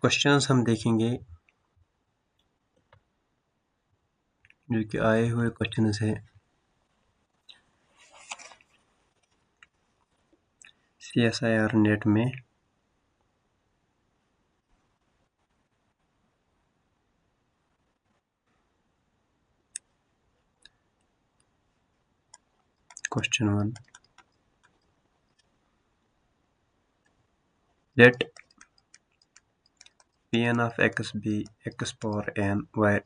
Questions हम देखेंगे जो कि आए हुए क्वेश्चंस हैं CSIR नेट में। Question 1, let Pn of x be x power n where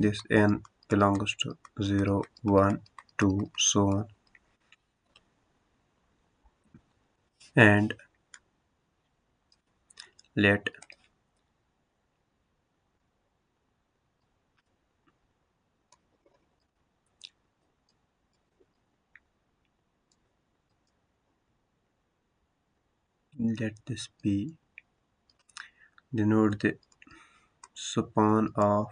this n belongs to 0, 1, 2, so on, and let this be denote the span of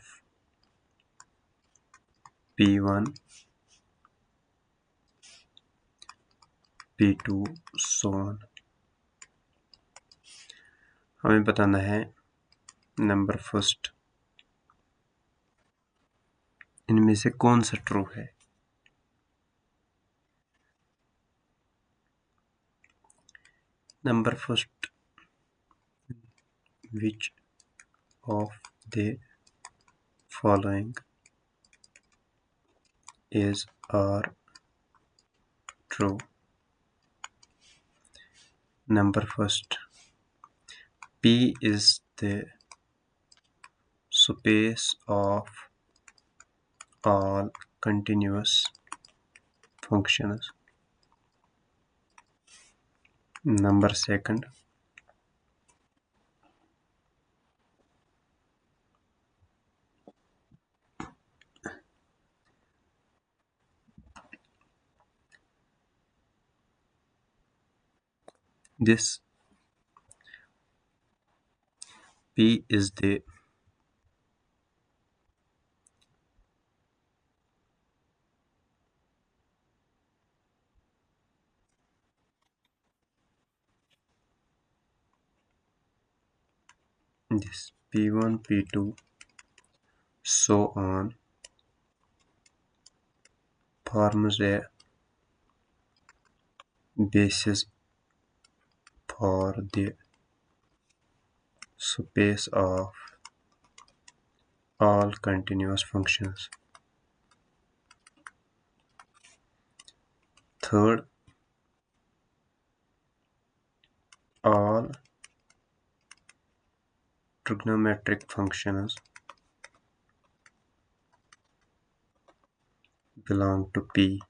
P1, P2, so on। हमें बताना है number first इनमें से कौन सा true है। Number first, which of the following is or true? Number first, P is the space of all continuous functions. Number second, this P is the this P1, P2, so on forms a basis for the space of all continuous functions. Third, all trigonometric functions belong to P.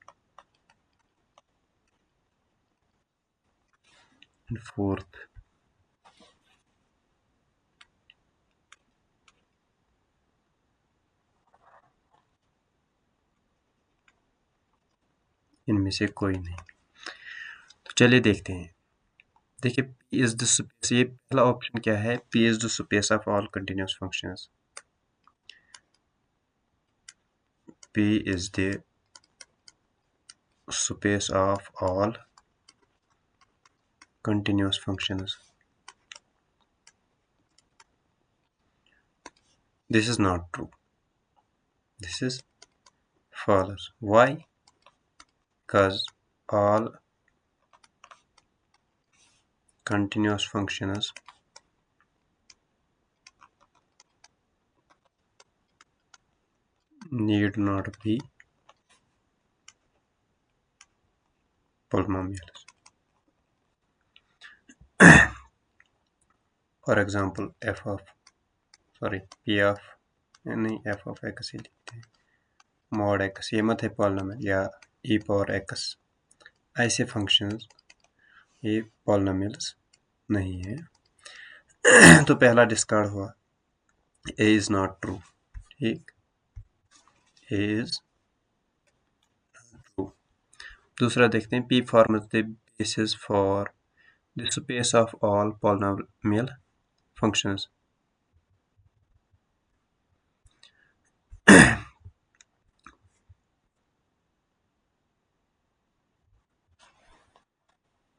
And fourth, इनमें से कोई नहीं। तो चलिए देखते हैं। देखिए P is the space, ये पहला ऑप्शन क्या है? P is the space of all continuous functions. P is the space of all continuous functions. This is not true. This is false. Why? Because all continuous functions need not be polynomials. For example, P of नहीं f of x ही लिखते हैं, mod x ये मत है polynomial, या e power x, ऐसे functions ये polynomials नहीं है। तो पहला डिस्कार्ड हुआ, A is not true। ठीक, A is true। दूसरा देखते हैं, P forms the basis for the space of all polynomial functions।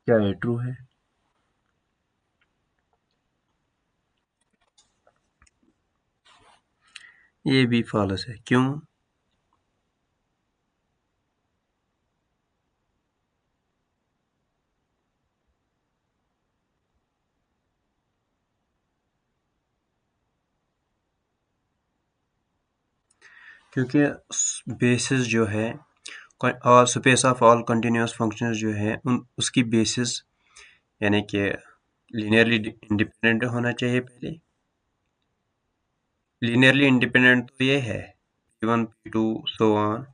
क्या ये ट्रू है? ये भी फॉल्स है, क्यों? क्योंकि बेसिस जो है और space of all continuous functions जो है उसकी बेसिस यानी कि लीनियरली इंडिपेंडेंट होना चाहिए पहले। लीनियरली इंडिपेंडेंट तो ये है P1 P2 सो ऑन,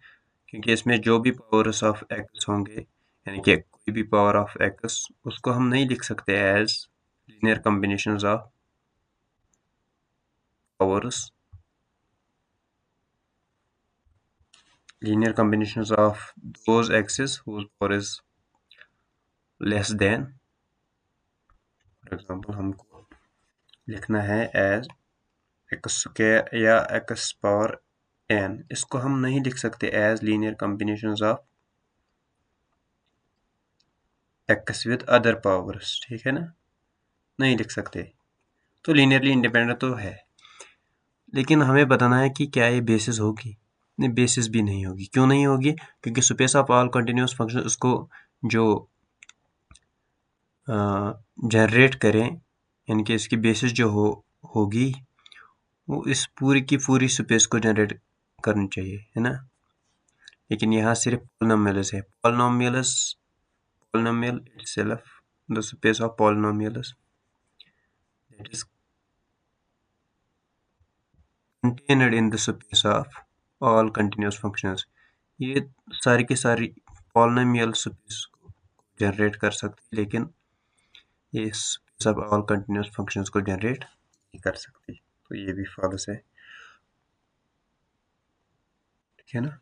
क्योंकि इसमें जो भी पावर्स ऑफ एक्स होंगे यानी कि कोई भी पावर ऑफ एक्स उसको हम नहीं लिख सकते as linear combinations of powers, linear combinations of those x's whose power is less than, for example हमको लिखना है एज एक्स स्क्वायर या एक्स पावर n, इसको हम नहीं लिख सकते as linear combinations of x with other powers, ठीक है ना, नहीं लिख सकते। तो लीनियरली इंडिपेंडेंट तो है, लेकिन हमें बताना है कि क्या ये बेसिस होगी। नहीं, बेसिस भी नहीं होगी। क्यों नहीं होगी? क्योंकि space of all continuous function उसको जो जनरेट करें यानी कि इसकी बेसिस जो होगी वो इस पूरी की पूरी स्पेस को जनरेट करनी चाहिए, है ना। लेकिन यहाँ सिर्फ पॉलिनोमियल्स है। Polynomial itself, the space of polynomials that is contained in the space of all continuous functions, ये सारी की सारी पॉलिनोमियल स्पेस को जनरेट कर सकती है, लेकिन ये space of all continuous functions को जनरेट नहीं कर सकती। तो ये भी फॉल्स है, ठीक है ना।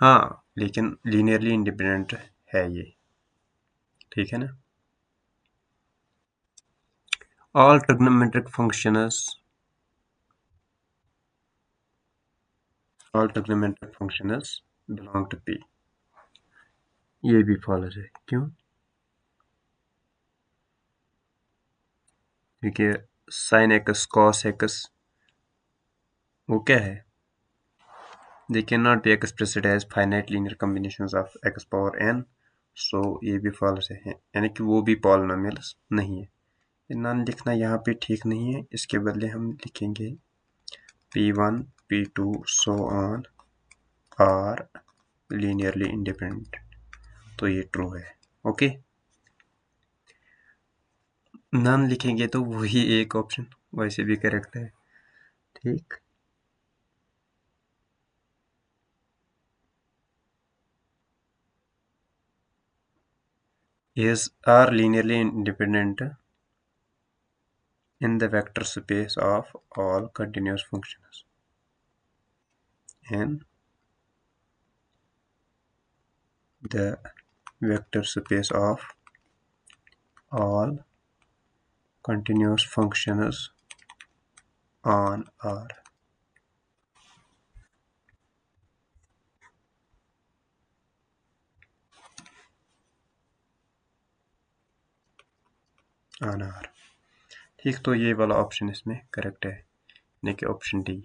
हाँ, लेकिन लीनियरली इंडिपेंडेंट है ये, ठीक है ना। All trigonometric functions belong to P, ये भी फॉल्स है। क्यों? क्योंकि साइन एक्स कॉस एक्स वो क्या है? They cannot be expressed as finite linear combinations of x power n, so ये भी फॉल्स है, यानी कि वो भी पॉलिनोमियल्स नहीं है। ये नॉन लिखना यहाँ पे ठीक नहीं है, इसके बदले हम लिखेंगे P1 P2 so on are linearly independent, तो ये ट्रू है। ओके, नॉन लिखेंगे तो वही एक ऑप्शन वैसे भी करेक्ट है, ठीक। is are linearly independent in the vector space of all continuous functions in the vector space of all continuous functions on R. on R, ठीक। तो ये वाला ऑप्शन इसमें करेक्ट है, यानी कि option D.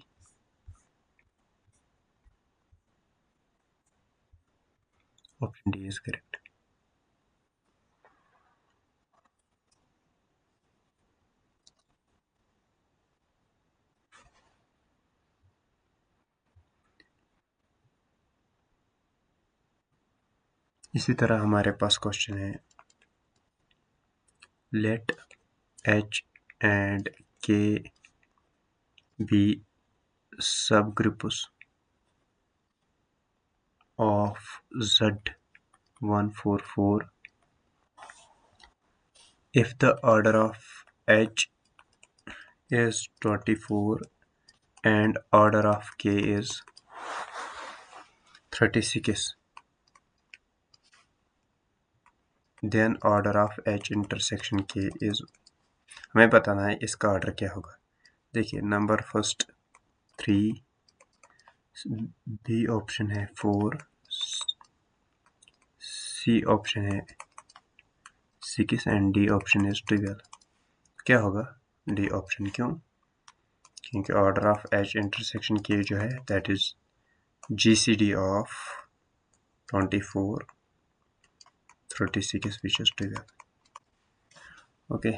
Option D is correct. इसी तरह हमारे पास क्वेश्चन है, late H and K be subgroups of Z144 if the order of H is 24 and order of K is 36, then order of H intersection K is, हमें बताना है इसका order क्या होगा। देखिए, नंबर फर्स्ट 3, बी ऑप्शन है 4, C option है 6 and D option is 12। क्या होगा? D option. क्यों? क्योंकि ऑर्डर ऑफ एच इंटरसेक्शन के जो है that is GCD of 24 36 which is together. Okay.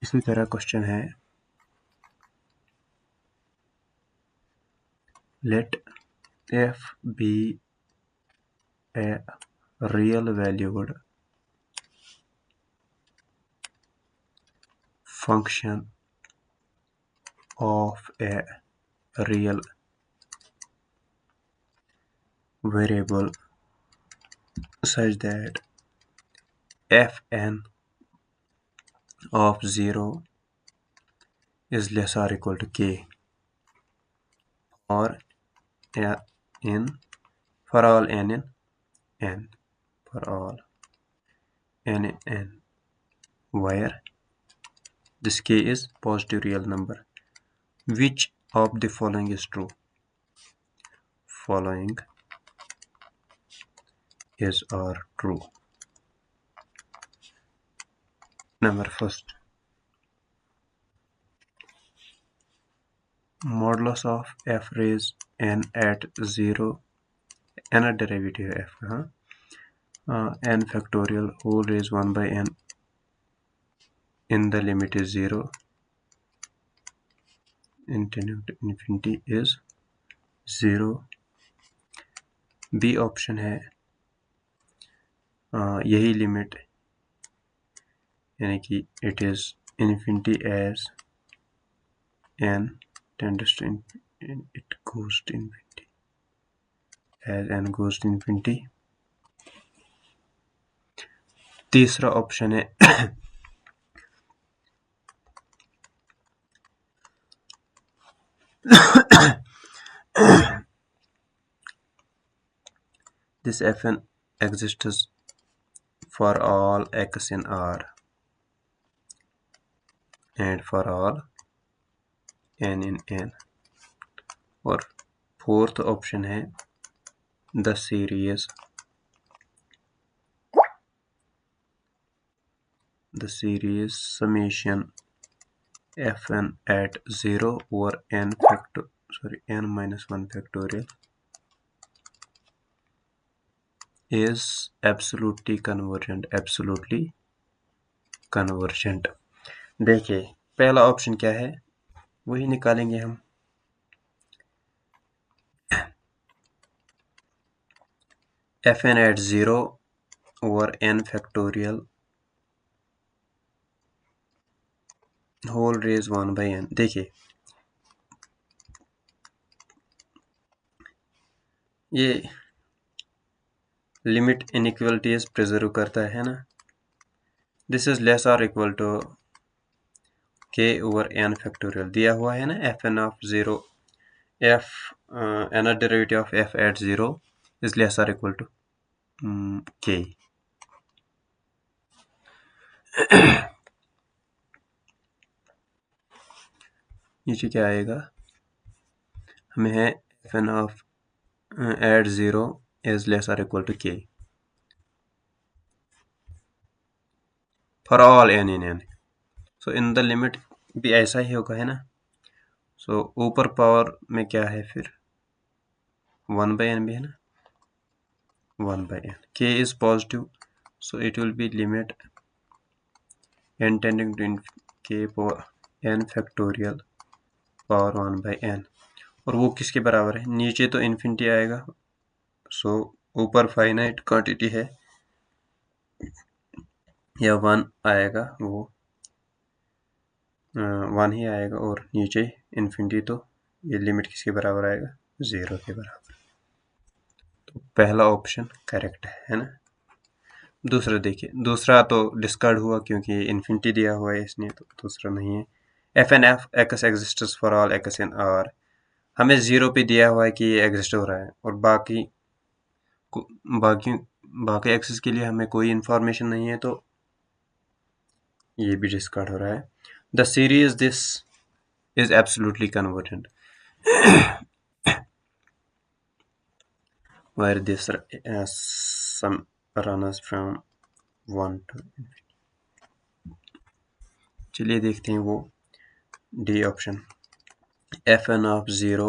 इसी तरह क्वेश्चन है let f be a real valued function of a real variable such that fn of 0 is less or equal to k or in for all n in n for all n in n where this k is positive real number. Which of the following is true? Following is or true. Number first, modulus of f raised n at 0, n a derivative f, n factorial whole raised 1 by n in the limit is 0 intending to infinity is 0. B option है यही limit यानी कि it is infinity as n tends to it goes to infinity as n goes to infinity. तीसरा option है this fn exists for all x in R and for all n in n. और fourth option है the series summation fn at 0 over n minus 1 factorial is absolutely convergent. देखिए पहला option क्या है वही निकालेंगे हम. fn at 0 over n factorial whole raised 1 by n. देखिए ये लिमिट इनइक्वलिटीज प्रिजर्व करता है ना. दिस इज लेस और equal to k over n factorial दिया हुआ है ना. fn of 0 f n derivative of f at 0 is less or equal to k. नीचे क्या आएगा हमें है fn of at 0 is less or equal to k for all n in n. so in the limit भी ऐसा ही होगा है ना. so ऊपर पावर में क्या है फिर 1 by n भी है ना. 1 by n k is positive so it will be limit n tending to k power n factorial power 1 by n. और वो किसके बराबर है नीचे तो इन्फिनिटी आएगा. सो ऊपर फाइनाइट क्वांटिटी है या 1 आएगा वो 1 ही आएगा और नीचे इन्फिनिटी तो ये लिमिट किसके बराबर आएगा 0 के बराबर. तो पहला ऑप्शन करेक्ट है ना. दूसरा देखिए दूसरा तो डिस्कार्ड हुआ क्योंकि इन्फिनिटी दिया हुआ है इसने तो दूसरा नहीं है. fn f x exists for all x in R हमें 0 पे दिया हुआ है कि ये एग्जिस्ट हो रहा है और बाकी एक्सेस के लिए हमें कोई इंफॉर्मेशन नहीं है तो ये भी डिस्कार्ड हो रहा है. The series this is absolutely convergent where this sum runs from 1 to infinity. चलिए देखते हैं वो D option, fn of 0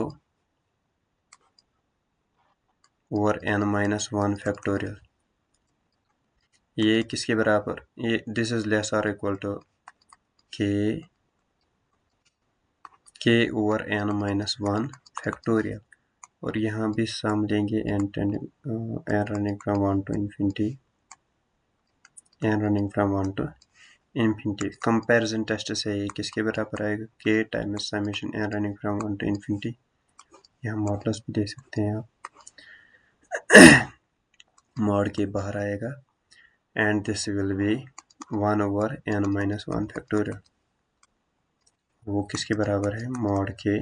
over n minus 1 factorial, ये किसके बराबर, ये दिस इज लेस और equal to k over n minus 1 factorial, और यहाँ भी सम लेंगे n running from 1 to infinity, n running from 1 to infinity. Comparison test से ये किसके बराबर आएगा, k times summation n running from 1 to infinity, यहाँ मॉडल्स भी दे सकते हैं आप, मॉड के बाहर आएगा, and this will B 1 over n minus 1 factorial, वो किसके बराबर है, मॉड के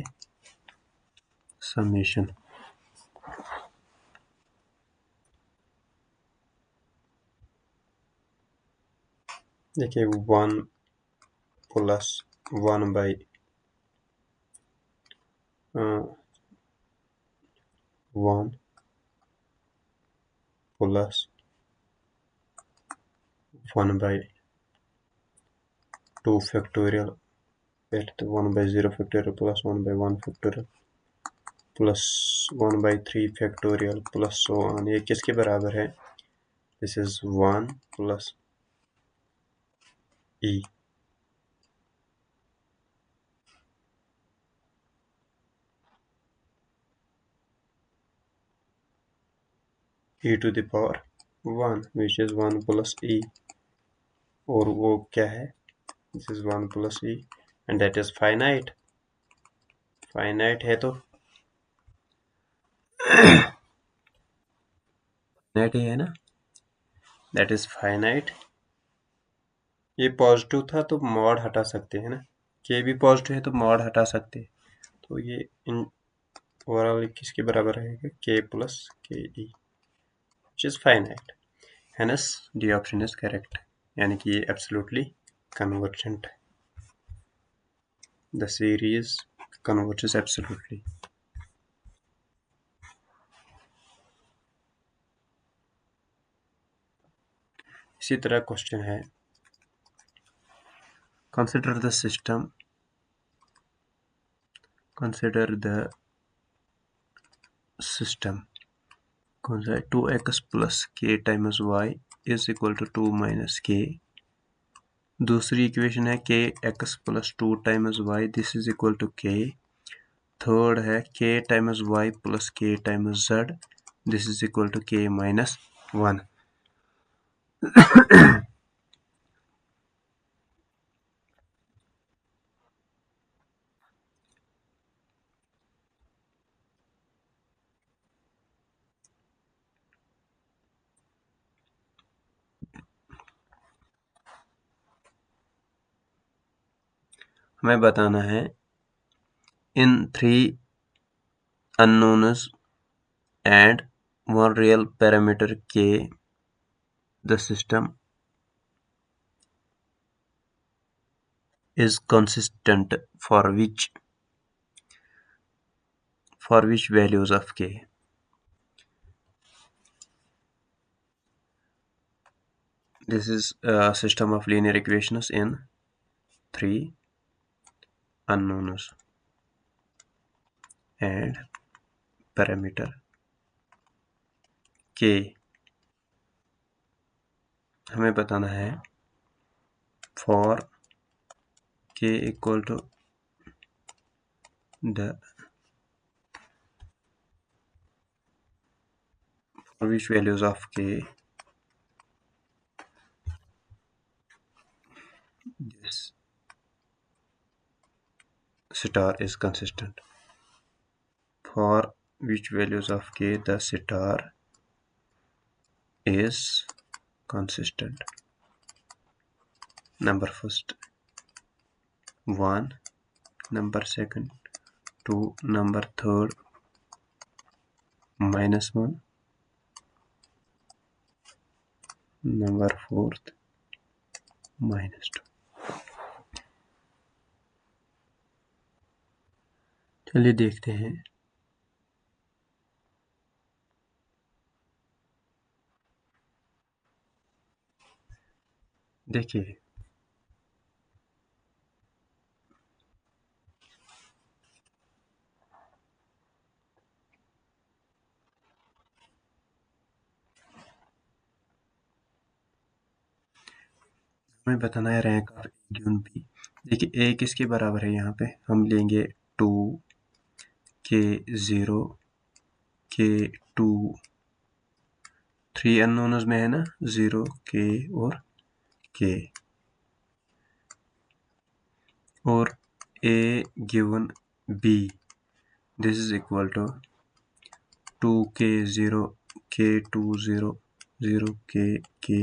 समेशन। देखिए 1 plus 1 by 1 plus 1 by 2 factorial, पहले तो 1 by 0 factorial plus 1 by 1 factorial plus 1 by 3 factorial plus so on, ये किसके बराबर है, this is 1 plus e to the power 1 which is 1 plus e, और वो क्या है, this is 1 plus e and that is finite, finite है तो फाइनाइट ही है ना, that is finite। ये पॉजिटिव था तो मॉड हटा सकते हैं ना, के भी पॉजिटिव है तो मॉड हटा सकते हैं, तो ये इन ओवरऑल किसके बराबर रहेगा, K plus K E which is finite, hence D option is correct, यानी कि ये एब्सोल्युटली कन्वर्जेंट है, द सीरीज कन्वर्जेस एब्सोल्युटली। इसी तरह क्वेश्चन है, consider the system, consider the system कौन सा है, 2x plus K times Y is equal to 2 minus K, दूसरी इक्वेशन है K X plus 2 times Y this is equal to K, third है K times Y plus K times Z this is equal to के minus 1। हमें बताना है इन 3 unknowns and 1 real parameter k the system is consistent for which values of k। This is a system of linear equations in 3 unknowns and parameter k, हमें बताना है for k equal to the for which values of k this star is consistent, for which values of k the star is consistent। number first 1, number second 2, number third -1, number fourth -2। चलिए देखते हैं, देखिए हमें बताना है rank of A given B. देखिए A किसके बराबर है, यहाँ पे हम लेंगे 2 के 0 के 2, 3 अननोन्स में है ना 0 के और के, और A given B this is equal to 2 K 0 के 2 0 0 के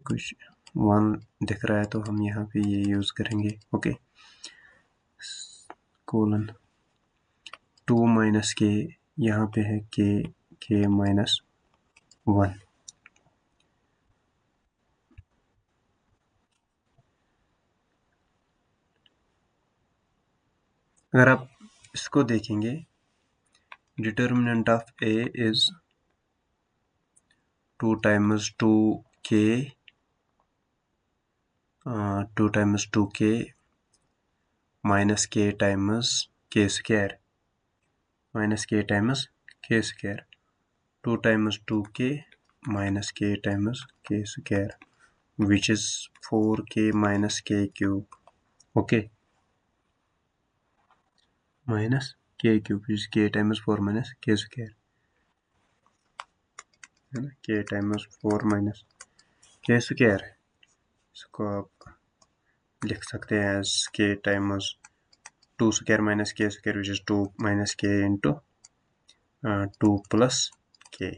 कुछ 1 दिख रहा है तो हम यहाँ पे ये यूज करेंगे। ओके, कोलन 2 माइनस के, यहाँ पे है के माइनस 1। अगर आप इसको देखेंगे, determinant of A is 2 times 2k 2 minus k times k square minus k times k square, 2 times 2k minus k times k square which is 4k minus k cube. Okay, minus k cube is k times 4 minus k square, है ना, k times 4 minus k square। इसको आप लिख सकते हैं as k times 2 square minus k square which is 2 minus k into 2 plus k।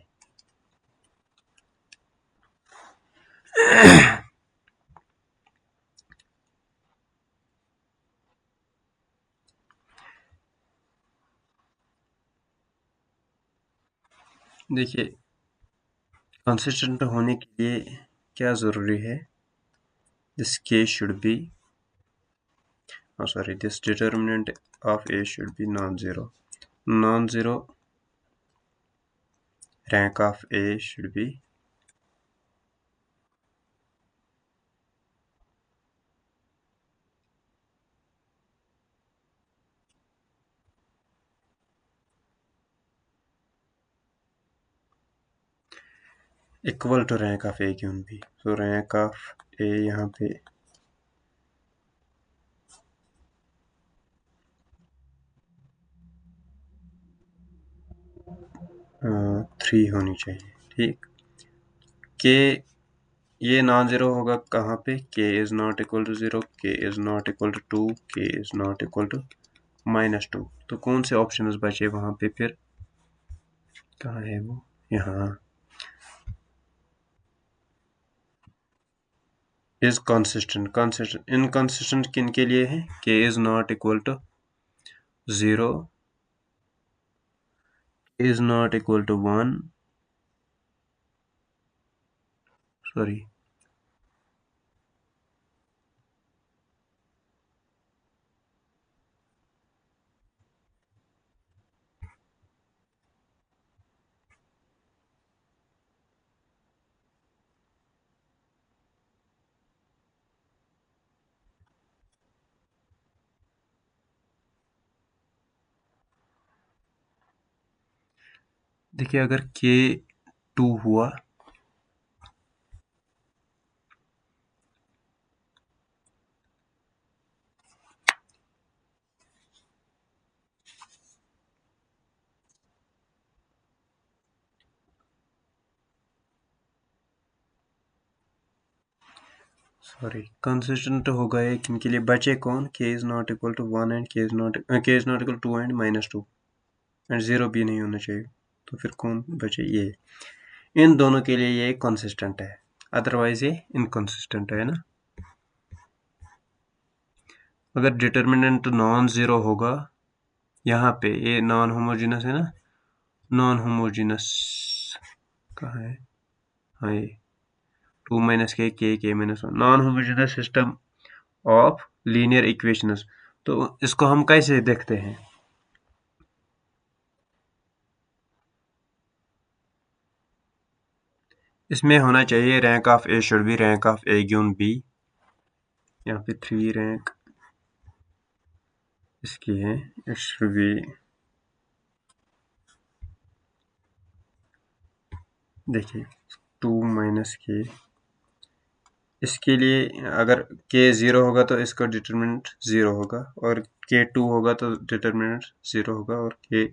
देखिए consistent होने के लिए क्या ज़रूरी है, this k should be, this determinant of a should be non-zero, rank of a should be equal to rank of a given b। so rank of a यहाँ पे 3 होनी चाहिए। ठीक, k ये नॉन ज़ीरो होगा कहाँ पे, k is not equal to 0, k is not equal to 2, k is not equal to -2। तो कौन से ऑप्शंस बचे वहाँ पे फिर, कहाँ है वो, यहाँ इज कंसिस्टेंट इनकंसिस्टेंट किन के लिए है, k is not equal to 0, is not equal to 1, sorry देखिए अगर k 2 हुआ कंसिस्टेंट होगा ये किनके लिए, बचे कौन, k is not equal to 1 and k is not equal to 2 and -2 and 0 भी नहीं होना चाहिए। तो फिर कौन बचे, ये, इन दोनों के लिए ये कंसिस्टेंट है, अदरवाइज ये इनकंसिस्टेंट है ना। अगर डिटर्मिनेंट नॉन ज़ीरो होगा, यहाँ पे ये नॉन होमोजीनस है ना, नॉन होमोजीनस कहाँ है, हाँ ये 2 minus k minus 1 non homogeneous system of linear equations. तो इसको हम कैसे देखते हैं, इसमें होना चाहिए rank of A should be rank of A given B. यहाँ पे 3 रैंक इसकी है, इट शुड बी, देखिए 2 माइनस के, इसके लिए अगर k 0 होगा तो इसका डिटरमिनेंट 0 होगा, और k 2 होगा तो डिटरमिनेंट 0 होगा, और k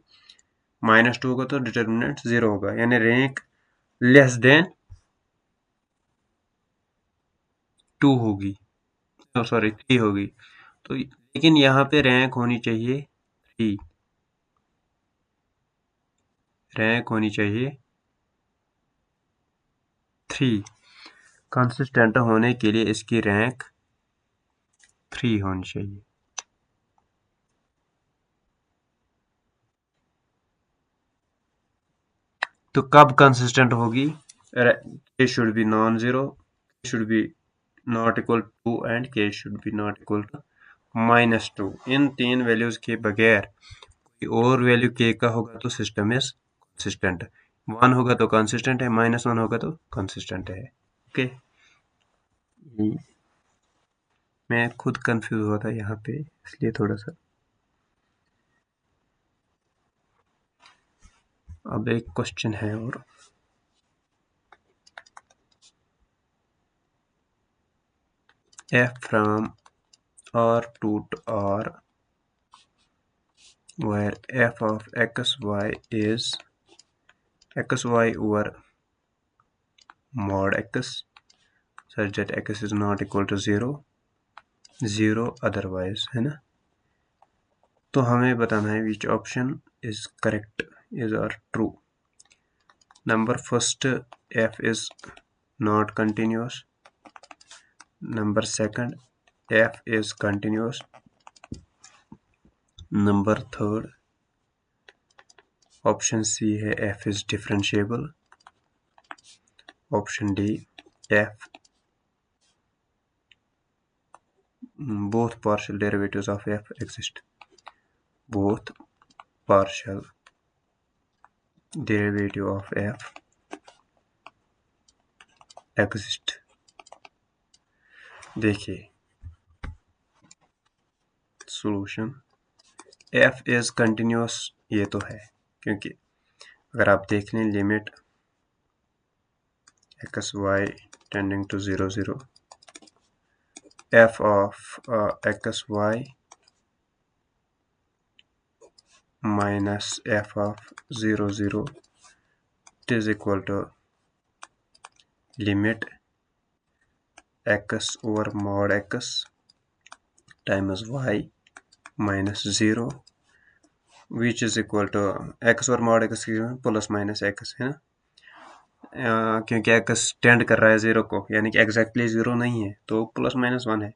-2 होगा तो डिटरमिनेंट 0 होगा, यानी रैंक लेस देन 2 होगी, सॉरी 3 होगी। तो लेकिन यहाँ पे रैंक होनी चाहिए 3, रैंक होनी चाहिए 3, कंसिस्टेंट होने के लिए इसकी रैंक 3 होनी चाहिए। तो कब कंसिस्टेंट होगी? k should be non zero, should be not equal to, and k should be not equal to -2। इन 3 वैल्यूज के बगैर कोई और वैल्यू k का होगा तो सिस्टम इज कंसिस्टेंट। 1 होगा तो कंसिस्टेंट है, -1 होगा तो कंसिस्टेंट है। ओके, मैं खुद कंफ्यूज हुआ था यहाँ पे, इसलिए थोड़ा सा। अब एक क्वेश्चन है और, f from R to R where f of xy is xy over mod x such that x is not equal to 0 otherwise, है ना। तो हमें बताना है which option is correct, is or true. Number first, f is not continuous. Number second, f is continuous. Number third, option C है f is differentiable. Option D, f both partial derivatives of f exist. Both partial derivative of f exist. देखिए solution, f is continuous ये तो है, क्योंकि अगर आप देख लें limit x y tending to 0 0, f of x y minus f of 0 0 it is equal to limit x over mod x times y minus 0 which is equal to x over mod x plus minus x है ना, क्योंकि x tend कर रहा है 0 को, यानी कि exactly 0 नहीं है तो प्लस माइनस 1 है।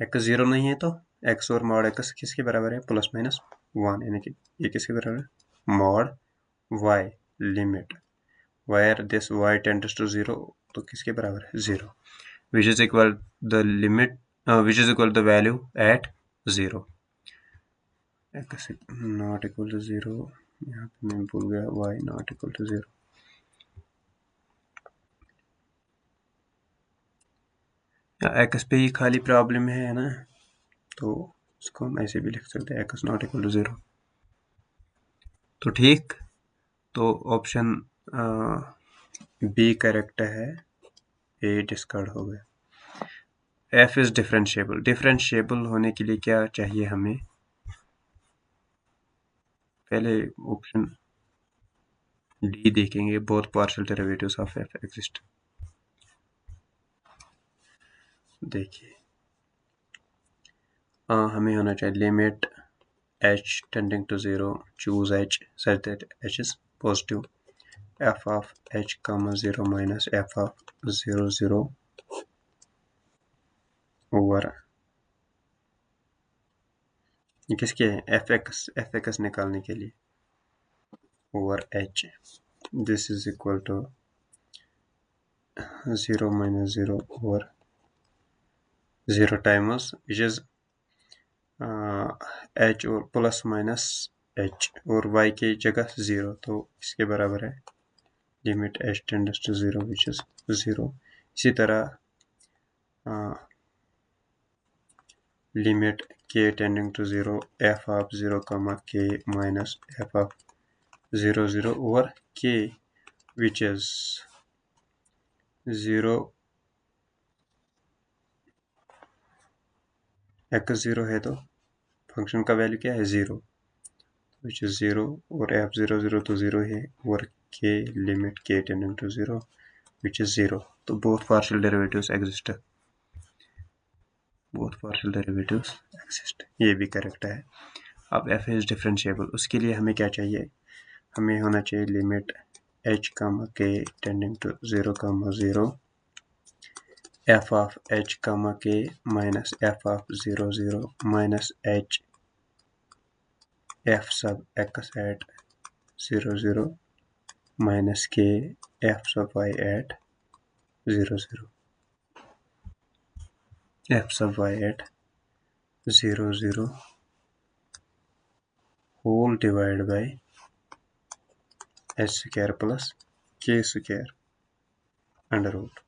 x 0 नहीं है तो x और mod x किसके बराबर है? प्लस माइनस 1, यानी कि ये किसके बराबर है? mod y limit where this y tends to 0, तो किसके बराबर है? 0, which is equal the limit which is equal the value at 0, x not equal to 0, यहाँ पे मैं भूल गया, y not equal to 0। x पे ही खाली प्रॉब्लम है ना, तो इसको हम ऐसे भी लिख सकते हैं x नॉट इक्वल टू 0। तो ठीक, तो ऑप्शन बी करेक्ट है, ए डिस्कार्ड हो गया। f इज डिफरेंशिएबल, डिफरेंशिएबल होने के लिए क्या चाहिए हमें? पहले ऑप्शन डी देखेंगे, both partial derivatives of f exist. देखिए हमें होना चाहिए limit h tending to 0, choose h such that h is positive, f of h comma 0 minus f of 0 0 over, ये किसके है? एफ एक्स निकालने के लिए, over h, this is equal to 0 minus 0 over 0 times which is h और plus minus h और y की जगह 0, तो इसके बराबर है limit h tends to 0 which is 0। इसी तरह limit k tending to 0 f of 0 comma k minus f of 0 0 over k which is 0 x 0 है तो फंक्शन का वैल्यू क्या है 0, विच इज 0, और f 0 0 तो 0 है, और k limit k tending to 0 which is 0, तो बोथ पार्शियल डेरिवेटिव्स एग्जिस्ट, ये भी करेक्ट है। अब f इज डिफरेंशिएबल, उसके लिए हमें क्या चाहिए, हमें होना चाहिए limit h k tending to 0 0 f of h k minus f of 0 0 minus h f sub x at 0 0 minus k f sub y at 0 0, f sub y at 0 0 whole divided by h square plus k square under root।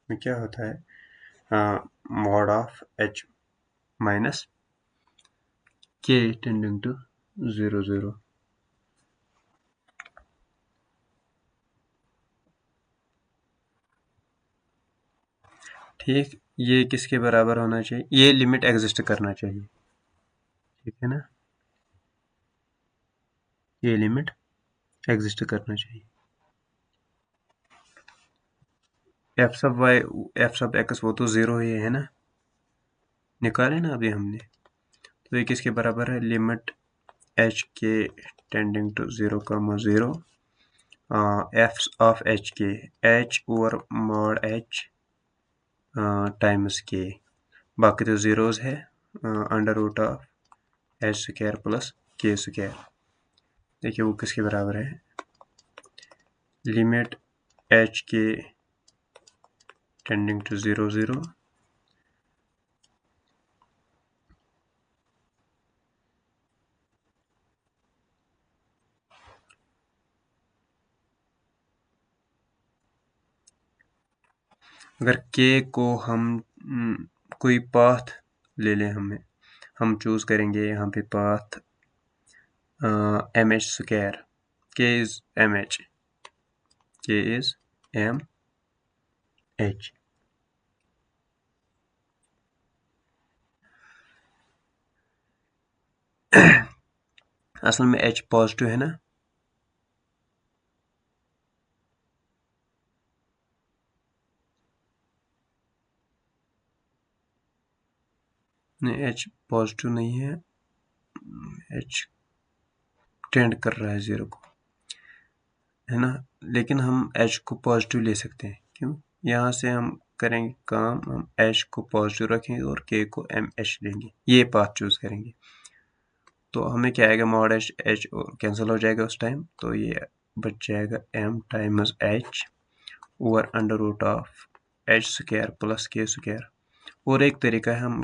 में क्या होता है, mod of h minus k tending to 0 0। ठीक, ये किसके बराबर होना चाहिए, ये लिमिट एग्जिस्ट करना चाहिए, ठीक है ना, ये लिमिट एग्जिस्ट करना चाहिए। एफ सब वाई एफ सब एक्स वो तो 0 ही है ना, निकाले ना अभी हमने, तो ये किसके बराबर है, limit H K tending to 0 0 F of H K, H over mod H times K, बाकी तो जीरोज है, under root of H square plus के स्क्वायर। देखिए वो किसके बराबर है, limit H K tending to 0 0 अगर के को हम कोई पाथ ले लें, हम चूज करेंगे यहाँ पे पाथ एम एच स्क्वायर, के इज एम एच, के इज एम एच, असल में एच पॉजिटिव है ना, नहीं एच पॉजिटिव नहीं है, एच टेंड कर रहा है 0 को, है ना, लेकिन हम एच को पॉजिटिव ले सकते हैं, क्यों, यहाँ से हम करेंगे काम, हम एच को पॉजिटिव रखेंगे और के को एम एच लेंगे, ये पाथ चूज करेंगे, तो हमें क्या आएगा, मॉड एच एच कैंसिल हो जाएगा उस टाइम, तो ये बच जाएगा m times h over under root of H square plus के स्क्वायर। और एक तरीका है, हम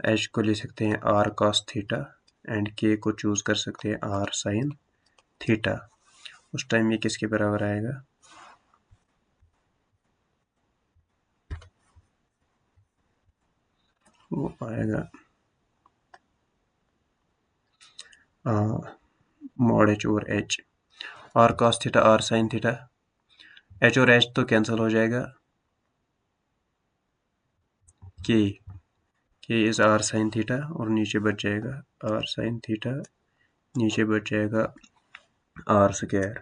एच को ले सकते हैं आर कॉस थीटा एंड के को चूज कर सकते हैं आर साइन थीटा, उस टाइम ये किसके बराबर आएगा, वो आएगा mod h over h, r cos theta r sine theta, h और एच तो कैंसिल हो जाएगा, के इज आर साइन थीटा और नीचे बच जाएगा आर साइन थीटा, नीचे बच जाएगा r square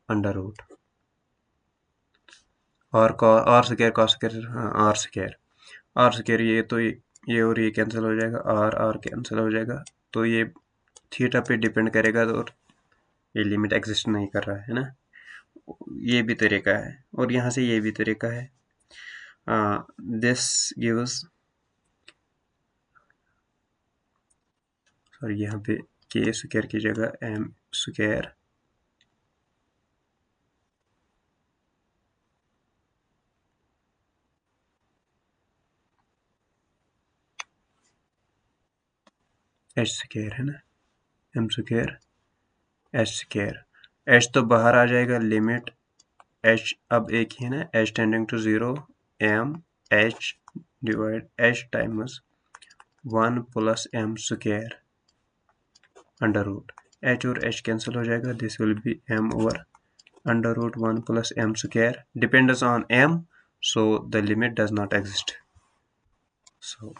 under root r square cos square, r square, ये तो ये और ये कैंसिल हो जाएगा, आर कैंसिल हो जाएगा, तो ये थीटा पे डिपेंड करेगा, तो ये लिमिट एग्जिस्ट नहीं कर रहा है ना, ये भी तरीका है, और यहाँ से ये भी तरीका है, दिस गिव्स, सॉरी यहाँ पे के स्क्वायर की जगह एम स्क्वायर एच स्क्वायर है ना, m square h square, h तो बाहर आ जाएगा, लिमिट h अब एक ही है ना, h tending to 0 m h divide h times 1 plus m square under root, h और h कैंसिल हो जाएगा, this will be m over under root 1 plus m square depends on m, so the limit does not exist. So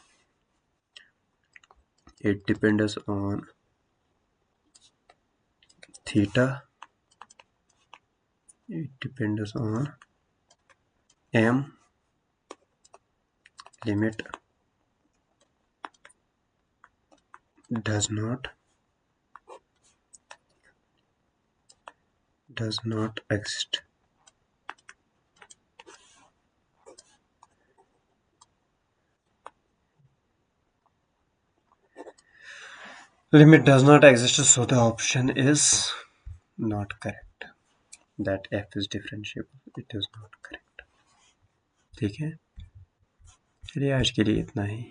it depends on theta, it depends on m, limit does not exist. Limit does not exist, so the option is not correct, that f is differentiable, it is not correct. ठीक है, चलिए आज के लिए इतना ही.